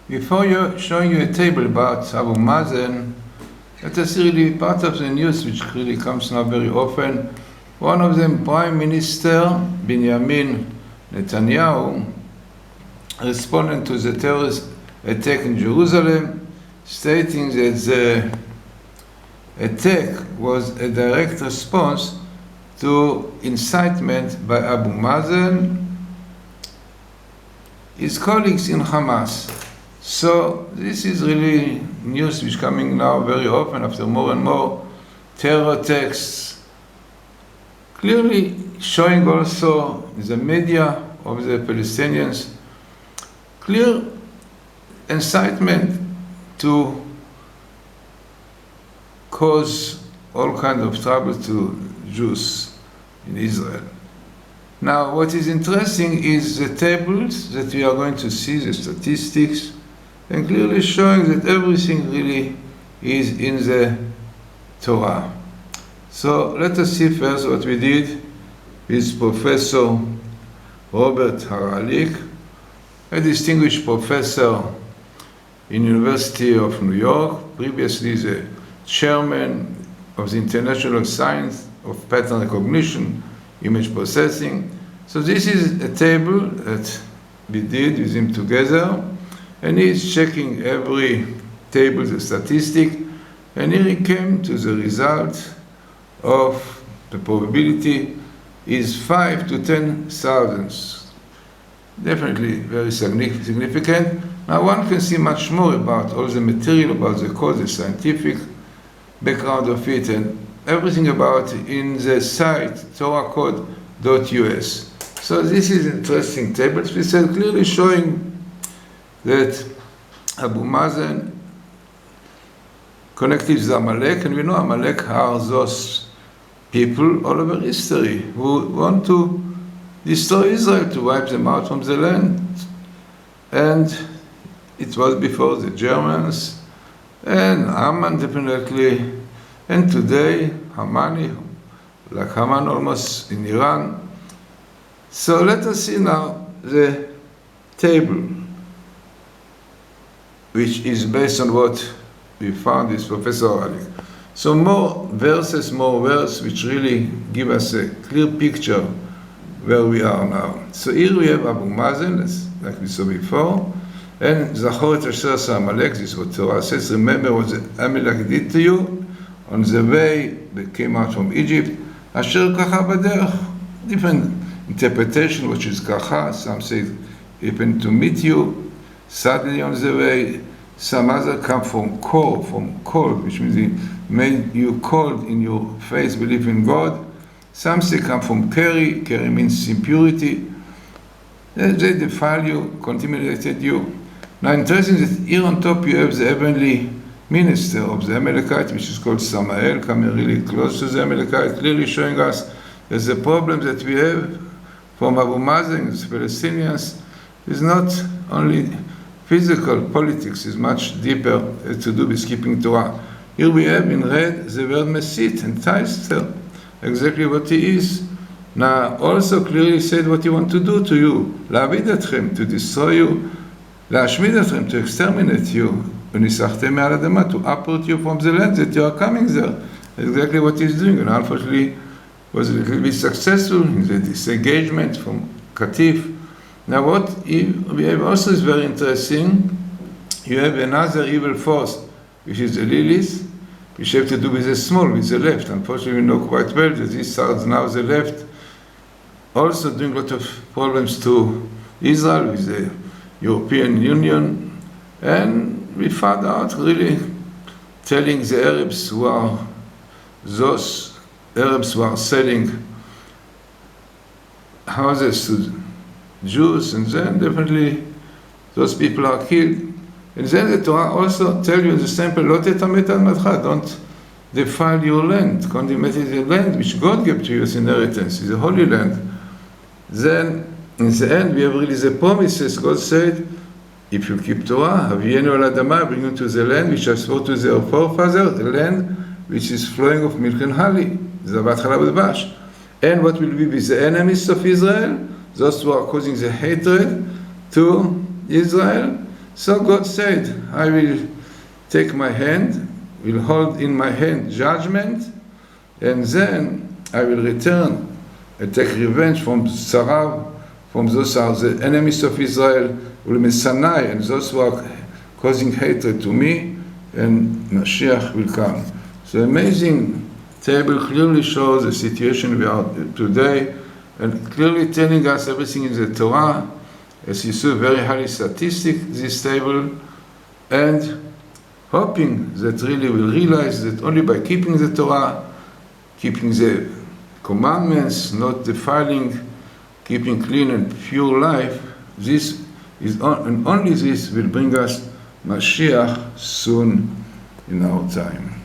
Before showing you a table about Abu Mazen, let us see really part of the news which really comes now very often. One of them, Prime Minister Benjamin Netanyahu, responded to the terrorist attack in Jerusalem, stating that the attack was a direct response to incitement by Abu Mazen, his colleagues in Hamas. So this is really news which is coming now very often after more and more terror attacks, clearly showing also the media of the Palestinians clear incitement to cause all kinds of trouble to Jews in Israel. Now, what is interesting is the tables that we are going to see, the statistics, and clearly showing that everything really is in the Torah. So let us see first what we did with Professor Robert Haralik, a distinguished professor in University of New York, previously the chairman of the International Science of Pattern Recognition, Image Processing. So this is a table that we did with him together, and he's checking every table, the statistic, and here he came to the result of the probability is 5 to 10,000. Definitely very significant. Now one can see much more about all the material, about the code, the scientific background of it, and everything about it in the site torahcode.us. So this is interesting tables. We said clearly showing that Abu Mazen connected with Amalek, and we know Amalek are those people all over history who want to destroy Israel, to wipe them out from the land. And it was before the Germans, and Haman definitely, and today Hamani, like Haman almost in Iran. So let us see now the table, which is based on what we found with Professor Haralik. So more verses, which really give us a clear picture where we are now. So here we have Abu Mazen, like we saw before, and Zachor et asher aseh Amalek, this is what Torah says, remember what the Amalek did to you on the way they came out from Egypt. Asher kacha baderech, different interpretation, which is kacha, some say it happened to meet you suddenly on the way, some other come from cold, which means it made you cold in your faith, believe in God. Some say come from carry means impurity. They defile you, contaminated you. Now interesting that here on top you have the heavenly minister of the Amalekite, which is called Samael, coming really close to the Amalekite, clearly showing us that the problem that we have from Abu Mazen, the Palestinians, is not only physical, politics is much deeper to do with keeping Torah. Here we have in red the word Mesit and Teister, exactly what he is. Now also clearly said what he wants to do to you, להעביד אתכם, to destroy you, להשמיד אתכם, to exterminate you, וניסחתם מעל האדמה, to uproot you from the land that you are coming there. Exactly what he's doing, and unfortunately was a little bit successful in the disengagement from Katif. Now what we have also is very interesting. You have another evil force, which is the Lilith, which have to do with the small, with the left. Unfortunately, we know quite well that this starts now the left, also doing a lot of problems to Israel with the European Union. And we found out really telling the Arabs who are those Arabs who are selling houses to Jews, and then definitely those people are killed. And then the Torah also tells you the simple, לא תטמא על מדך, don't defile your land, condemnate the land which God gave to you as inheritance, is a holy land. Then in the end we have really the promises. God said, if you keep Torah, Havienu al Adama, bring you to the land which I swore to their forefathers, a land which is flowing of milk and honey, Zavat Chalav Dvash. And what will be with the enemies of Israel? Those who are causing the hatred to Israel. So God said, I will take my hand, will hold in my hand judgment, and then I will return and take revenge from Tzarav, from those who are the enemies of Israel, Ulmesanai, and those who are causing hatred to me, and Mashiach will come. So amazing table clearly shows the situation we are today, and clearly telling us everything in the Torah. As you see, very highly statistic, this table, and hoping that really we'll realize that only by keeping the Torah, keeping the commandments, not defiling, keeping clean and pure life, this is and only this will bring us Mashiach soon in our time.